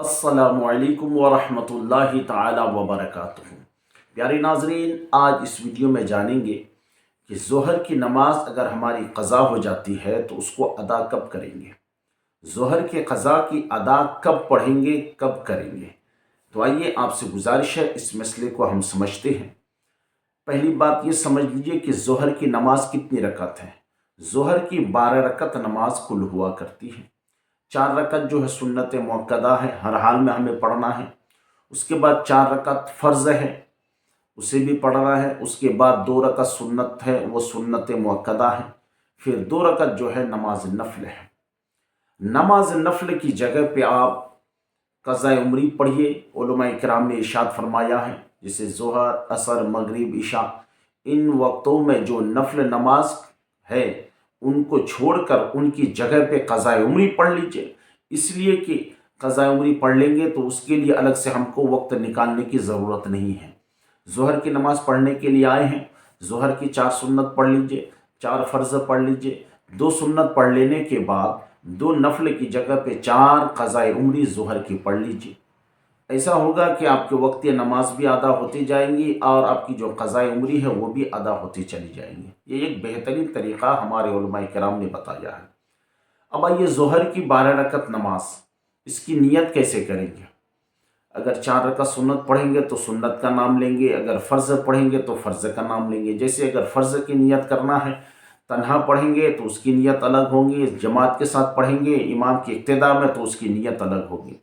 अस्सलामुअलैकुम वरहमतुल्लाहि ताला वबरकातुहू। प्यारे नाजरीन, आज इस वीडियो में जानेंगे कि ज़ोहर की नमाज अगर हमारी क़ज़ा हो जाती है तो उसको अदा कब करेंगे। ज़ोहर के क़ज़ा की अदा कब पढ़ेंगे, कब करेंगे। तो आइए आपसे गुजारिश है इस मसले को हम समझते हैं। पहली बात ये समझ लीजिए कि ज़ोहर की नमाज कितनी रकत है। ज़ोहर की 12 रकत नमाज कुल हुआ करती है। 4 रकत जो है सुन्नत मुअक्कदा है, हर हाल में हमें पढ़ना है। उसके बाद 4 रकत फ़र्ज़ है, उसे भी पढ़ना है। उसके बाद 2 रकत सुन्नत है, वो सुन्नत मुअक्कदा है। फिर 2 रकत जो है नमाज नफ़ल है। नमाज नफ़ल की जगह पे आप क़ज़ा उम्री पढ़िए। उलमा इकराम ने इरशाद फरमाया है, जैसे ज़ोहर, असर, मगरिब, इशा, इन वक्तों में जो नफ़ल नमाज है उनको छोड़कर उनकी जगह पे क़ज़ा उम्री पढ़ लीजिए। इसलिए कि क़ज़ा उम्री पढ़ लेंगे तो उसके लिए अलग से हमको वक्त निकालने की ज़रूरत नहीं है। ज़ोहर की नमाज़ पढ़ने के लिए आए हैं, ज़ोहर की 4 सुन्नत पढ़ लीजिए, 4 फ़र्ज़ पढ़ लीजिए। 2 सुन्नत पढ़ लेने के बाद 2 नफ़ल की जगह पे 4 क़ज़ा उम्री ज़ोहर की पढ़ लीजिए। ऐसा होगा कि आपके वक्त नमाज भी अदा होती जाएंगी और आपकी जो क़ज़ा उम्री है वो भी अदा होती चली जाएंगी। ये एक बेहतरीन तरीक़ा हमारे उलमा किराम ने बताया है। अब आइए ज़ोहर की 12 रकत नमाज, इसकी नियत कैसे करेंगे। अगर 4 रकत सुन्नत पढ़ेंगे तो सुन्नत का नाम लेंगे, अगर फ़र्ज़ पढ़ेंगे तो फ़र्ज़ का नाम लेंगे। जैसे अगर फ़र्ज़ की नियत करना है, तन्हा पढ़ेंगे तो उसकी नियत अलग होगी, जमात के साथ पढ़ेंगे इमाम की इक्तिदा में तो उसकी नियत अलग होगी।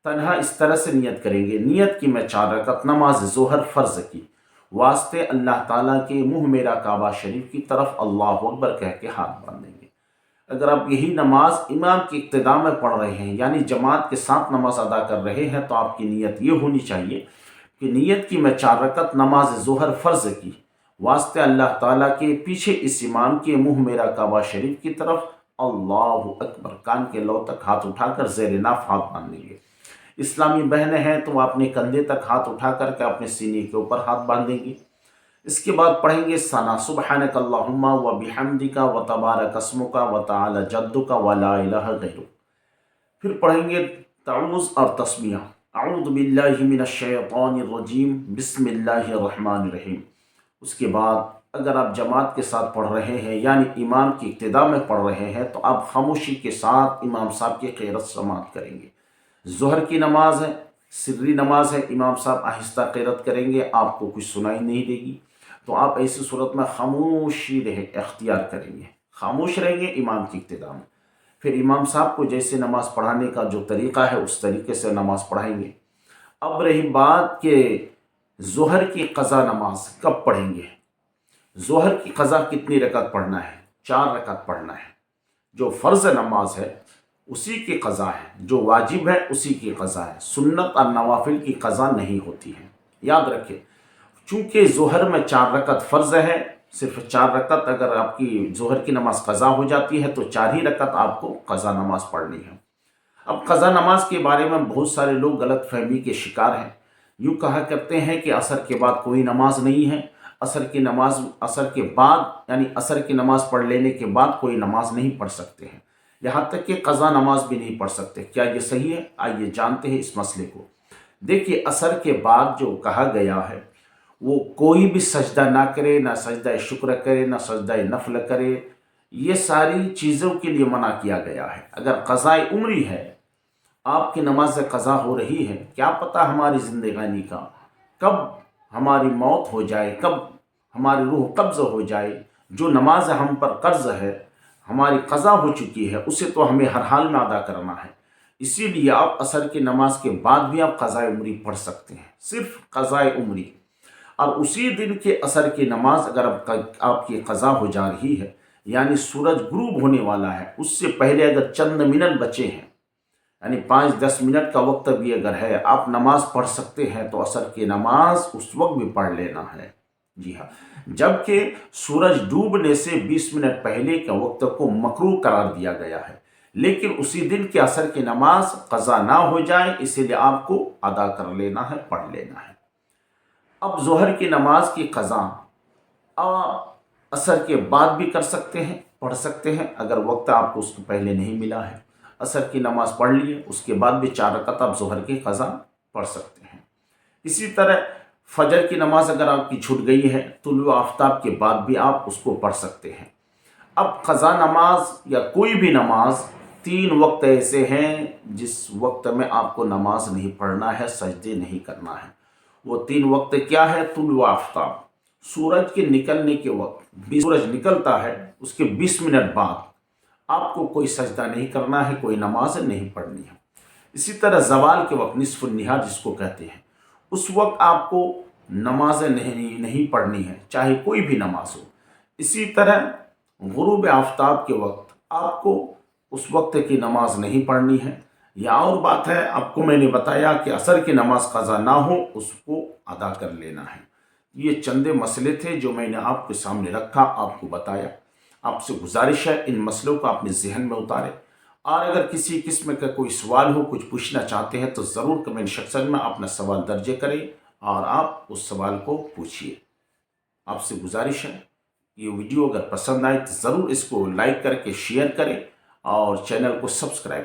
तन्हा इस तरह से नियत करेंगे, नियत की मैं 4 रकत नमाज ज़ोहर फ़र्ज़ की वास्ते अल्लाह ताला के मुँह मेरा काबा शरीफ की तरफ अल्लाहु अकबर कह के हाथ बांधेंगे। अगर आप यही नमाज इमाम की इक्तिदा में पढ़ रहे हैं यानी जमात के साथ नमाज अदा कर रहे हैं तो आपकी नियत ये होनी चाहिए कि नियत की मैं 4 रकत नमाज ज़ोहर फ़र्ज़ की वास्ते अल्लाह ताला के पीछे इस इमाम के मुँह मेरा काबा शरीफ की तरफ अल्लाहु अकबर, कान के लौ तक हाथ उठाकर ज़ेर नाफ हाथ बांधेंगे। इस्लामी बहनें हैं तो अपने कंधे तक हाथ उठा करके अपने सीने के ऊपर हाथ बांधेंगी। इसके बाद पढ़ेंगे सना सुबहानक अल्लाहुम्मा व बिहम्दिका व तबारक अस्मुका व तआला जद्दुका व ला इलाहा गैरुक। फिर पढ़ेंगे तऊज़ और तस्मिया, अऊज़ु बिल्लाहि मिनश शैतानिर रजीम, बिस्मिल्लाहिर रहमानिर रहीम। उसके बाद अगर आप जमात के साथ पढ़ रहे हैं यानी इमाम की इक्तिदा में पढ़ रहे हैं तो आप खामोशी के साथ इमाम साहब की क़िरात समात करेंगे। ज़ोहर की नमाज है, सिर्री नमाज है, इमाम साहब आहिस्ता क़िरात करेंगे, आपको कुछ सुनाई नहीं देगी। तो आप ऐसी सूरत में खामोशी अख्तियार करेंगे, खामोश रहेंगे इमाम की इक्तिदा में। फिर इमाम साहब को जैसे नमाज़ पढ़ाने का जो तरीक़ा है उस तरीके से नमाज़ पढ़ाएंगे। अब रही बात कि ज़ोहर की क़ज़ा नमाज कब पढ़ेंगे। ज़ोहर की क़ज़ा कितनी रकत पढ़ना है, 4 रकत पढ़ना है। जो फ़र्ज़ नमाज है उसी की क़ज़ा है, जो वाजिब है उसी की क़ज़ा है। सुन्नत और नवाफिल की क़ज़ा नहीं होती है, याद रखें। चूँकि ज़ोहर में 4 रकत फ़र्ज़ है, सिर्फ 4 रकत अगर आपकी ज़ोहर की नमाज क़ज़ा हो जाती है तो 4 ही रकत आपको क़ज़ा नमाज पढ़नी है। अब क़ज़ा नमाज के बारे में बहुत सारे लोग गलत फहमी के शिकार हैं। यूँ कहा करते हैं कि असर के बाद कोई नमाज नहीं है, असर की नमाज असर के बाद यानी असर की नमाज़ पढ़ लेने के बाद कोई नमाज नहीं पढ़ सकते हैं, यहाँ तक कि क़ज़ा नमाज भी नहीं पढ़ सकते। क्या ये सही है? आइए जानते हैं इस मसले को। देखिए, असर के बाद जो कहा गया है वो कोई भी सजदा ना करे, ना सजदा शुक्र करे, ना सजदा नफल करे, ये सारी चीज़ों के लिए मना किया गया है। अगर क़ज़ा उम्री है, आपकी नमाज क़ज़ा हो रही है, क्या पता हमारी ज़िंदगानी का कब हमारी मौत हो जाए, कब हमारी रूह कब्ज़ हो जाए। जो नमाज हम पर कर्ज़ है, हमारी क़ज़ा हो चुकी है, उसे तो हमें हर हाल में अदा करना है। इसीलिए आप असर की नमाज के बाद भी आप क़ज़ा उम्री पढ़ सकते हैं, सिर्फ क़ज़ा उम्री। और उसी दिन के असर की नमाज अगर आपकी क़ज़ा हो जा रही है यानी सूरज गुरूब होने वाला है, उससे पहले अगर चंद मिनट बचे हैं यानी 5-10 मिनट का वक्त भी अगर है, आप नमाज पढ़ सकते हैं तो असर की नमाज उस वक्त भी पढ़ लेना है। जी हाँ, जबकि सूरज डूबने से 20 मिनट पहले के वक्त को मकरूह करार दिया गया है, लेकिन उसी दिन के असर की नमाज क़ज़ा ना हो जाए इसीलिए आपको अदा कर लेना है, पढ़ लेना है। अब ज़ोहर की नमाज की क़ज़ा असर के बाद भी कर सकते हैं, पढ़ सकते हैं अगर वक्त आपको उसके पहले नहीं मिला है। असर की नमाज़ पढ़ लिए, उसके बाद भी 4 रकात आप ज़ोहर की क़ज़ा पढ़ सकते हैं। इसी तरह फजर की नमाज़ अगर आपकी छूट गई है, तुलुए आफ्ताब के बाद भी आप उसको पढ़ सकते हैं। अब क़ज़ा नमाज या कोई भी नमाज 3 वक्त ऐसे हैं जिस वक्त में आपको नमाज नहीं पढ़ना है, सजदे नहीं करना है। वो 3 वक्त क्या है? तुलुए आफ्ताब, सूरज के निकलने के वक्त, सूरज निकलता है उसके 20 मिनट बाद आपको कोई सजदा नहीं करना है, कोई नमाज नहीं पढ़नी है। इसी तरह ज़वाल के वक्त, निस्फ़ निहार जिसको कहते हैं, उस वक्त आपको नमाज नहीं पढ़नी है, चाहे कोई भी नमाज हो। इसी तरह गुरूब आफ्ताब के वक्त आपको उस वक्त की नमाज नहीं पढ़नी है। या और बात है, आपको मैंने बताया कि असर की नमाज क़ज़ा ना हो, उसको अदा कर लेना है। ये चंदे मसले थे जो मैंने आपके सामने रखा, आपको बताया। आपसे गुजारिश है इन मसलों को अपने जहन में उतारें, और अगर किसी किस्म का कोई सवाल हो, कुछ पूछना चाहते हैं, तो ज़रूर कमेंट सेक्शन में अपना सवाल दर्ज करें और आप उस सवाल को पूछिए। आपसे गुजारिश है, ये वीडियो अगर पसंद आए तो ज़रूर इसको लाइक करके शेयर करें और चैनल को सब्सक्राइब